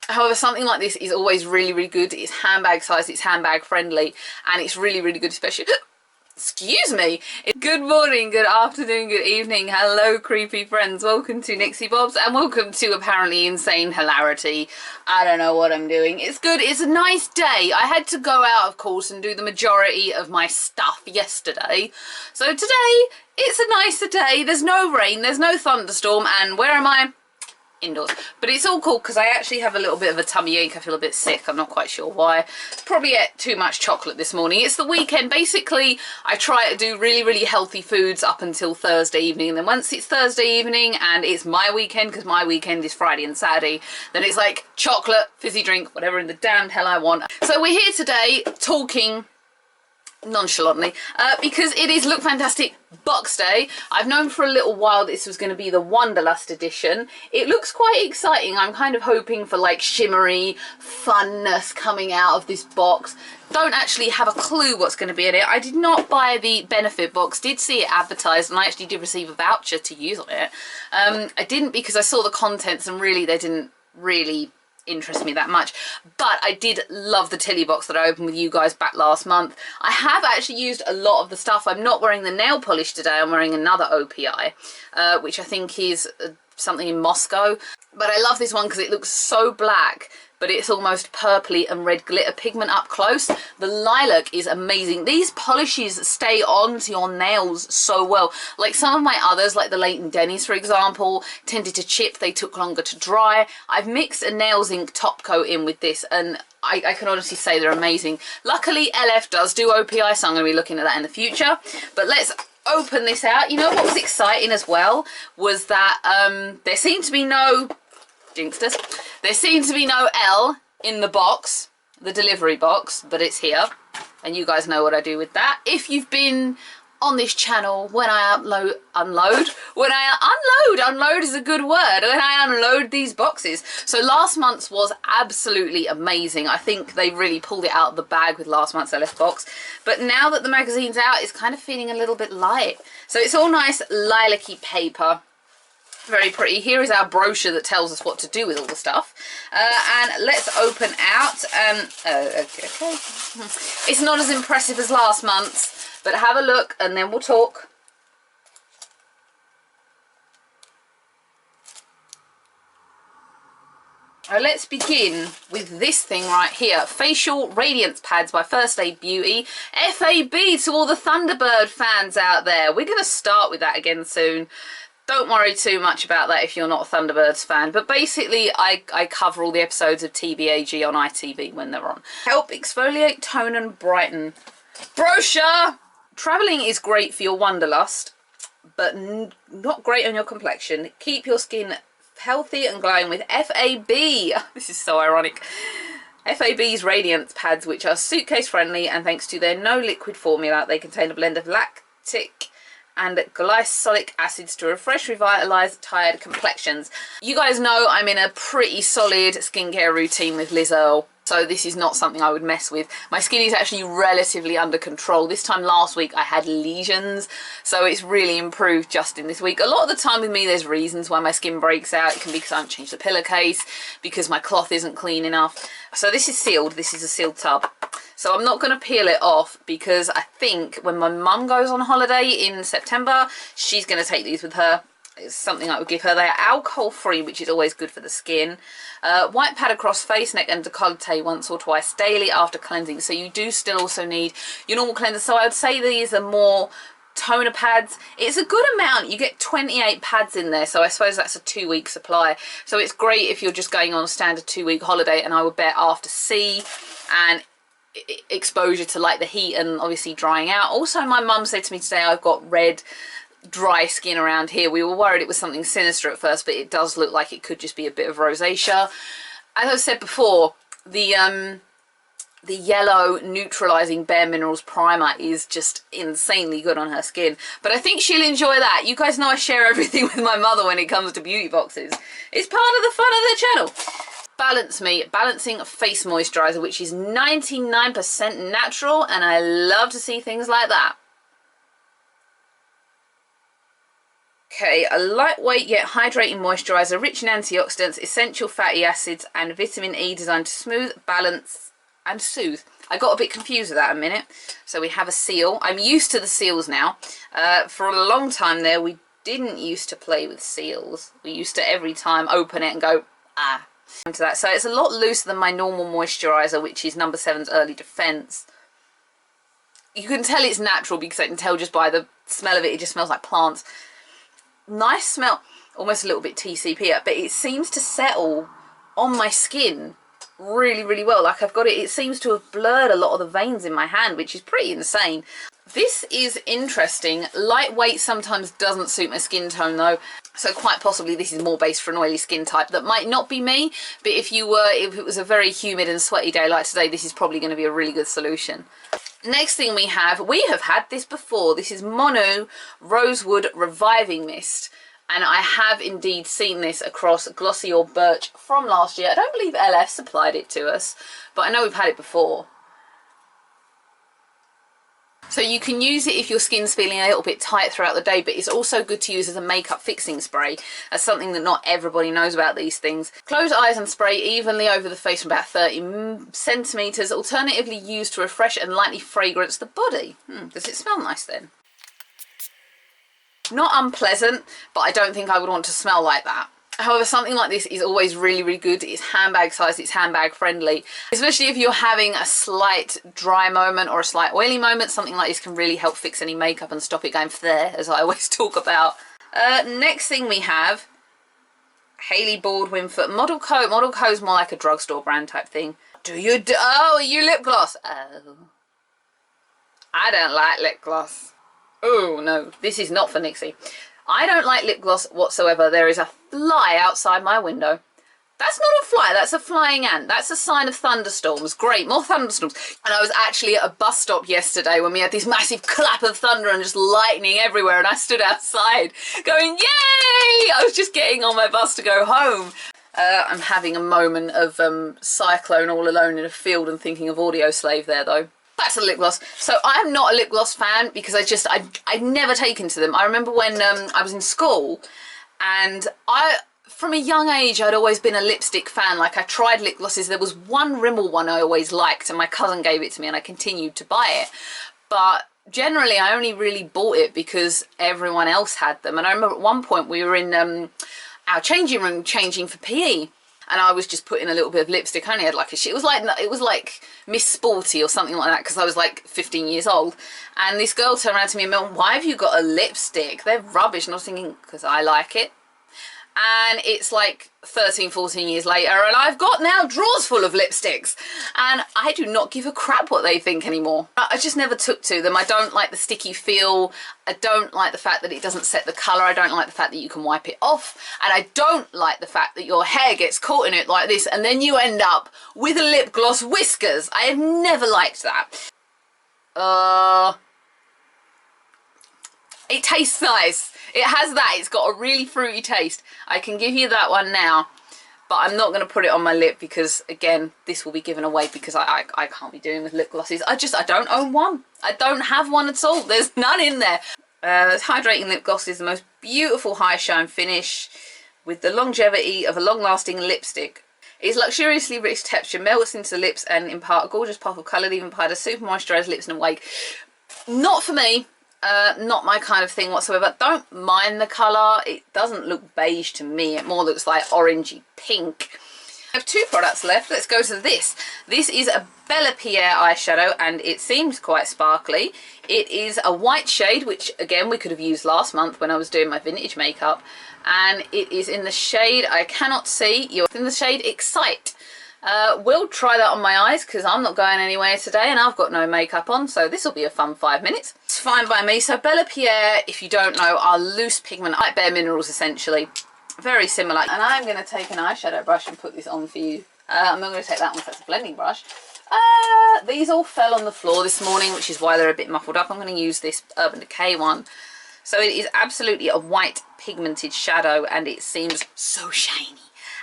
However, something like this is always really, really good. It's handbag size, it's handbag friendly, and it's really, really good, especially... Excuse me. Good morning, good afternoon, good evening. Hello, creepy friends. Welcome to Nixie Bobs, and welcome to apparently insane hilarity. I don't know what I'm doing. It's good. It's a nice day. I had to go out, of course, and do the majority of my stuff yesterday. So today, it's a nicer day. There's no rain, there's no thunderstorm, and where am I? Indoors. But it's all cool because I actually have a little bit of a tummy ache. I feel a bit sick. I'm not quite sure why. Probably ate too much chocolate this morning. It's the weekend. Basically, I try to do really, really healthy foods up until Thursday evening. And then once it's Thursday evening and it's my weekend, because my weekend is Friday and Saturday, then it's like chocolate, fizzy drink, whatever in the damned hell I want. So we're here today talking nonchalantly because it is Look Fantastic box day. I've known for a little while this was going to be the Wanderlust edition. It looks quite exciting. I'm kind of hoping for like shimmery funness coming out of this box. Don't actually have a clue what's going to be in it. I did not buy the benefit box, did see it advertised, and I actually did receive a voucher to use on it. I didn't because I saw the contents and really they didn't really interest me that much, but I did love the Tilly box that I opened with you guys back last month. I have actually used a lot of the stuff. I'm not wearing the nail polish today. I'm wearing another OPI, which I think is something in Moscow, but I love this one because it looks so black, but it's almost purpley and red glitter pigment up close. The lilac is amazing. These polishes stay on to your nails so well. Like some of my others, like the Leighton Dennis, for example, tended to chip. They took longer to dry. I've mixed a nails ink top coat in with this, and I can honestly say they're amazing. Luckily, LF does do OPI, so I'm going to be looking at that in the future. But let's open this out. You know what was exciting as well was that there seemed to be no... Jinxed. There seems to be no L in the box, the delivery box, but it's here, and you guys know what I do with that. If you've been on this channel when I unload is a good word, when I unload these boxes. So last month's was absolutely amazing. I think they really pulled it out of the bag with last month's LF box, but now that the magazine's out, it's kind of feeling a little bit light. So it's all nice lilac-y paper. Very pretty. Here is our brochure that tells us what to do with all the stuff, and let's open out. Okay. It's not as impressive as last month's, but have a look and then we'll talk. Let's begin with this thing right here. Facial Radiance Pads by First Aid Beauty. FAB to all the Thunderbird fans out there. We're going to start with that again soon. Don't worry too much about that if you're not a Thunderbirds fan, but basically I cover all the episodes of TBAG on ITV when they're on. Help exfoliate, tone and brighten. Brochure! Travelling is great for your Wanderlust, but not great on your complexion. Keep your skin healthy and glowing with FAB. This is so ironic. FAB's Radiance Pads, which are suitcase friendly, and thanks to their no liquid formula, they contain a blend of lactic and glycolic acids to refresh, revitalise tired complexions. You guys know I'm in a pretty solid skincare routine with Liz Earle, so this is not something I would mess with. My skin is actually relatively under control. This time last week I had lesions, so it's really improved just in this week. A lot of the time with me there's reasons why my skin breaks out. It can be because I haven't changed the pillowcase, because my cloth isn't clean enough. So this is sealed. This is a sealed tub. So I'm not going to peel it off because I think when my mum goes on holiday in September, she's going to take these with her. It's something I would give her. They are alcohol free, which is always good for the skin. White pad across face, neck and décolleté once or twice daily after cleansing. So you do still also need your normal cleanser. So I would say these are more toner pads. It's a good amount. You get 28 pads in there, so I suppose that's a 2-week supply. So it's great if you're just going on a standard 2-week holiday, and I would bet after sea and exposure to like the heat and obviously drying out. Also, my mum said to me today I've got red dry skin around here. We were worried it was something sinister at first, but it does look like it could just be a bit of rosacea. As I've said before, the yellow neutralizing Bare Minerals primer is just insanely good on her skin, but I think she'll enjoy that. You guys know I share everything with my mother when it comes to beauty boxes. It's part of the fun of the channel. Balance Me Balancing Face Moisturizer, which is 99% natural, and I love to see things like that. Okay, a lightweight yet hydrating moisturiser, rich in antioxidants, essential fatty acids and vitamin E, designed to smooth, balance and soothe. I got a bit confused with that a minute. So we have a seal. I'm used to the seals now. For a long time there, we didn't used to play with seals. We used to every time open it and go, ah. To that. So it's a lot looser than my normal moisturiser, which is number 7's Early Defence. You can tell it's natural because I can tell just by the smell of it, it just smells like plants. Nice smell, almost a little bit TCP, but it seems to settle on my skin really, really well. Like I've got it, it seems to have blurred a lot of the veins in my hand, which is pretty insane. This is interesting. Lightweight sometimes doesn't suit my skin tone though, so quite possibly this is more based for an oily skin type. That might not be me, but if it was a very humid and sweaty day like today, this is probably going to be a really good solution. Next thing we have had this before. This is Mono Rosewood Reviving Mist, and I have indeed seen this across Glossy or Birch from last year. I don't believe LS supplied it to us, but I know we've had it before. So you can use it if your skin's feeling a little bit tight throughout the day, but it's also good to use as a makeup fixing spray. That's something that not everybody knows about these things. Close eyes and spray evenly over the face from about 30 centimetres. Alternatively used to refresh and lightly fragrance the body. Does it smell nice then? Not unpleasant, but I don't think I would want to smell like that. However, something like this is always really, really good. It's handbag size, it's handbag friendly. Especially if you're having a slight dry moment or a slight oily moment, something like this can really help fix any makeup and stop it going flare, as I always talk about. Next thing we have, Hailey Baldwin for Model Co. Model Co is more like a drugstore brand type thing. Oh, you lip gloss? Oh. I don't like lip gloss. Oh, no, this is not for Nixie. I don't like lip gloss whatsoever. There is a fly outside my window. That's not a fly, that's a flying ant. That's a sign of thunderstorms. Great, more thunderstorms. And I was actually at a bus stop yesterday when we had this massive clap of thunder and just lightning everywhere, and I stood outside going, yay! I was just getting on my bus to go home. I'm having a moment of cyclone all alone in a field and thinking of Audio Slave there though. That's a lip gloss. So I am not a lip gloss fan because I'd never taken to them. I remember when I was in school, and from a young age I'd always been a lipstick fan. Like I tried lip glosses. There was one Rimmel one I always liked and my cousin gave it to me and I continued to buy it. But generally I only really bought it because everyone else had them. And I remember at one point we were in our changing room changing for PE. And I was just putting a little bit of lipstick. I only had like a shit. It was like Miss Sporty or something like that because I was like 15 years old. And this girl turned around to me and went, why have you got a lipstick? They're rubbish. And I was thinking, because I like it. And it's like 13, 14 years later and I've got now drawers full of lipsticks. And I do not give a crap what they think anymore. I just never took to them. I don't like the sticky feel. I don't like the fact that it doesn't set the colour. I don't like the fact that you can wipe it off. And I don't like the fact that your hair gets caught in it like this and then you end up with a lip gloss whiskers. I have never liked that. It tastes nice. It has that. It's got a really fruity taste. I can give you that one now, but I'm not going to put it on my lip because, again, this will be given away because I can't be doing with lip glosses. I don't own one. I don't have one at all. There's none in there. This hydrating lip gloss is the most beautiful high shine finish with the longevity of a long-lasting lipstick. Its luxuriously rich texture melts into the lips and impart a gorgeous puff of colour, leaving behind a super moisturised lips in a wake. Not for me. Not my kind of thing whatsoever. Don't mind the colour. It doesn't look beige to me. It more looks like orangey pink. I have two products left. Let's go to this. This is a Bella Pierre eyeshadow and it seems quite sparkly. It is a white shade, which again we could have used last month when I was doing my vintage makeup. And it is in the shade, I cannot see, you're in the shade Excite. We'll try that on my eyes because I'm not going anywhere today and I've got no makeup on, so this will be a fun 5 minutes. It's fine by me. So Bella Pierre, if you don't know, are loose pigment, like Bare Minerals essentially. Very similar. And I'm going to take an eyeshadow brush and put this on for you. I'm not going to take that one because that's a blending brush. These all fell on the floor this morning, which is why they're a bit muffled up. I'm going to use this Urban Decay one. So it is absolutely a white pigmented shadow and it seems so shiny.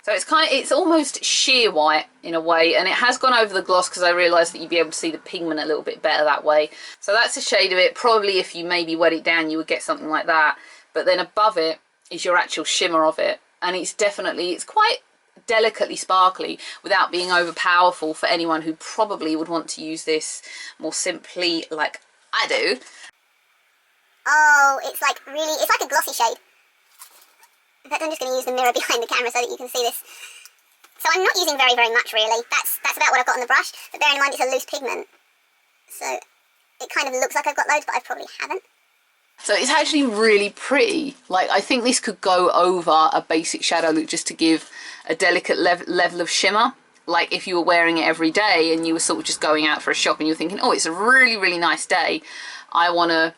So it's almost sheer white in a way, and it has gone over the gloss because I realised that you'd be able to see the pigment a little bit better that way. So that's a shade of it. Probably if you maybe wet it down you would get something like that. But then above it, is your actual shimmer of it. And it's definitely, it's quite delicately sparkly without being over powerful for anyone who probably would want to use this more simply like I do. Oh, it's like really, it's like a glossy shade. In fact, I'm just going to use the mirror behind the camera so that you can see this. So I'm not using very much really. That's about what I've got on the brush, but bearing in mind it's a loose pigment. So it kind of looks like I've got loads, but I probably haven't. So it's actually really pretty. Like, I think this could go over a basic shadow look just to give a delicate level of shimmer. Like if you were wearing it every day and you were sort of just going out for a shop and you're thinking, oh, it's a really nice day, I want to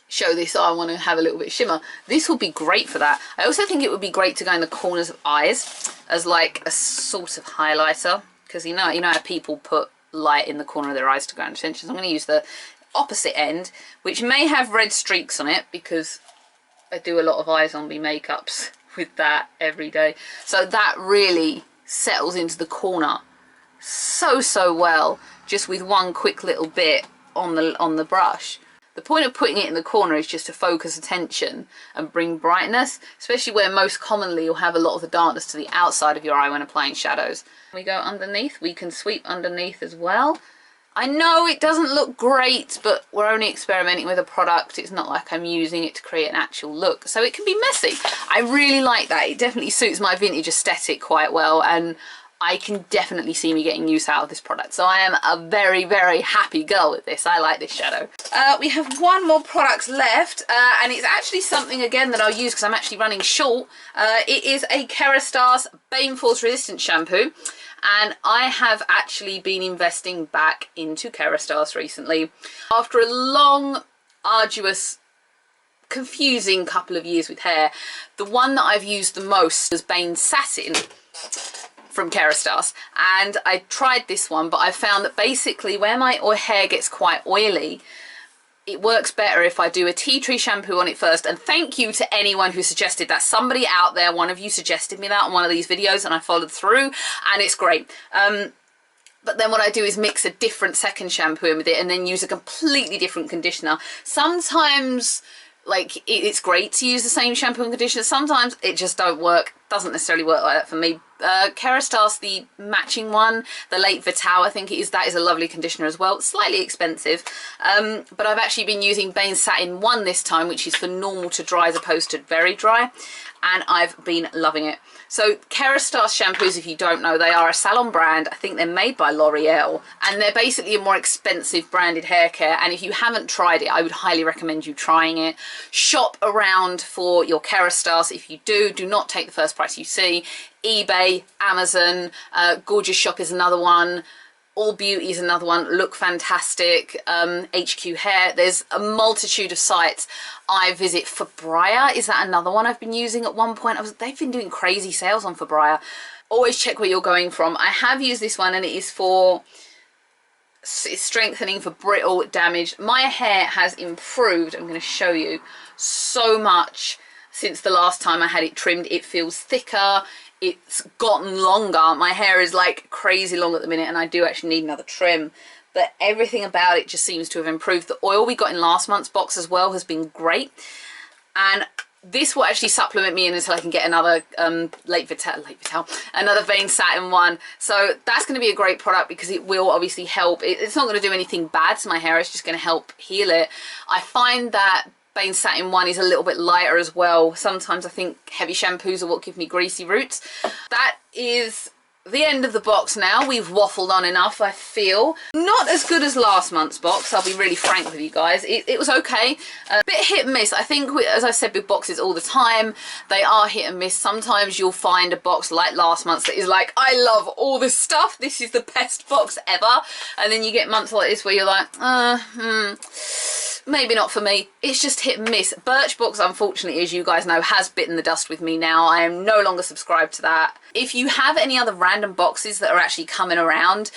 show this, I want to have a little bit of shimmer. This will be great for that. I also think it would be great to go in the corners of eyes as like a sort of highlighter, because you know how people put light in the corner of their eyes to grant attention. So I'm going to use the opposite end, which may have red streaks on it because I do a lot of eyes on me makeups with that every day. So that really settles into the corner so well, just with one quick little bit on the brush. The point of putting it in the corner is just to focus attention and bring brightness, especially where most commonly you'll have a lot of the darkness to the outside of your eye when applying shadows. We go underneath, we can sweep underneath as well. I know it doesn't look great, but we're only experimenting with a product. It's not like I'm using it to create an actual look, so it can be messy. I really like that. It definitely suits my vintage aesthetic quite well, and I can definitely see me getting use out of this product. So I am a very happy girl with this. I like this shadow. We have one more product left, and it's actually something again that I'll use because I'm actually running short. It is a Kerastase Bane Force Resistant shampoo. And I have actually been investing back into Kerastase recently. After a long, arduous, confusing couple of years with hair, the one that I've used the most was Bane Satin from Kerastase. And I tried this one, but I found that basically where my hair gets quite oily, it works better if I do a tea tree shampoo on it first. And thank you to anyone who suggested that. Somebody out there, one of you suggested me that on one of these videos and I followed through, and it's great. But then what I do is mix a different second shampoo in with it and then use a completely different conditioner. Sometimes like it's great to use the same shampoo and conditioner. Sometimes it just don't work. Doesn't necessarily work like that for me. Kerastase, the matching one, the Late Vital, I think it is, that is a lovely conditioner as well. It's slightly expensive, but I've actually been using Bane Satin 1 this time, which is for normal to dry as opposed to very dry, and I've been loving it. So Kerastase shampoos, if you don't know, they are a salon brand. I think they're made by L'Oreal, and they're basically a more expensive branded hair care, and if you haven't tried it, I would highly recommend you trying it. Shop around for your Kerastase. If you do not take the first price you see. eBay, Amazon, Gorgeous Shop is another one, All Beauty is another one, LookFantastic, HQ Hair. There's a multitude of sites. I visit Fabraya, is that another one I've been using at one point? They've been doing crazy sales on Fabraya. Always check where you're going from. I have used this one and it is for it's strengthening for brittle, damaged. My hair has improved, I'm going to show you, so much since the last time I had it trimmed. It feels thicker, it's gotten longer. My hair is like crazy long at the minute and I do actually need another trim, but everything about it just seems to have improved. The oil we got in last month's box as well has been great, and this will actually supplement me in until I can get another Late Vital, another Bane Satin one. So that's going to be a great product because it will obviously help. It's not going to do anything bad to my hair, it's just going to help heal it. I find that Bane Satin 1 is a little bit lighter as well. Sometimes I think heavy shampoos are what give me greasy roots. That is the end of the box now. We've waffled on enough, I feel. Not as good as last month's box, I'll be really frank with you guys. It was okay. A bit hit and miss. I think, as I said with boxes all the time, they are hit and miss. Sometimes you'll find a box like last month's that is like, I love all this stuff, this is the best box ever. And then you get months like this where you're like, maybe not for me. It's just hit and miss. Birchbox, unfortunately, as you guys know, has bitten the dust with me now. I am no longer subscribed to that. If you have any other random boxes that are actually coming around,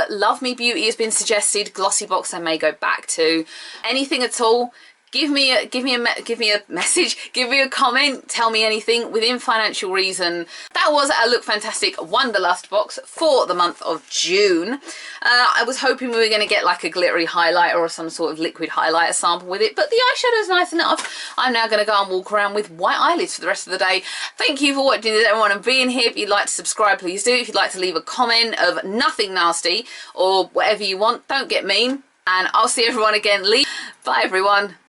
Love Me Beauty has been suggested. Glossy Box I may go back to. Anything at all, give me a message, give me a comment, tell me anything within financial reason. That was our Look Fantastic Wanderlust box for the month of June. I was hoping we were going to get like a glittery highlighter or some sort of liquid highlighter sample with it, but the eyeshadow's nice enough. I'm now going to go and walk around with white eyelids for the rest of the day. Thank you for watching this, everyone, and being here. If you'd like to subscribe, please do. If you'd like to leave a comment of nothing nasty or whatever you want, don't get mean. And I'll see everyone again. Bye, everyone.